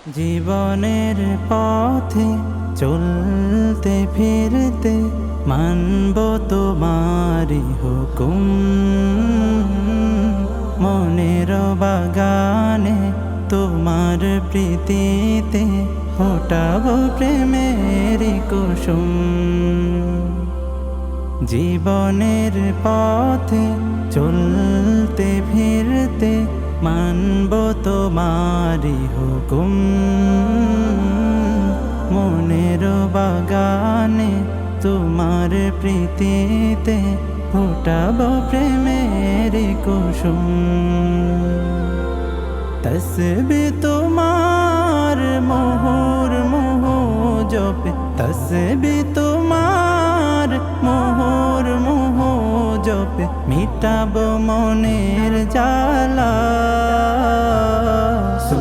জীবনের পথে চলতে ফিরতে মানব তোমারি হুকুম। মনের বাগানে তোমার প্রীতিতে ফোটাবো প্রেমের কুসুম। জীবনের পথে চলতে ফিরতে মানব তোমারি হুকুম। মনের বাগানে তোমার প্রীতিতে ফোটাবো প্রেমের কুসুম। তসবি তোমার মোহর মোহ জপে, তসবি তোমার মোহর মোহ জপে মিটাবো মনের জ্বালা।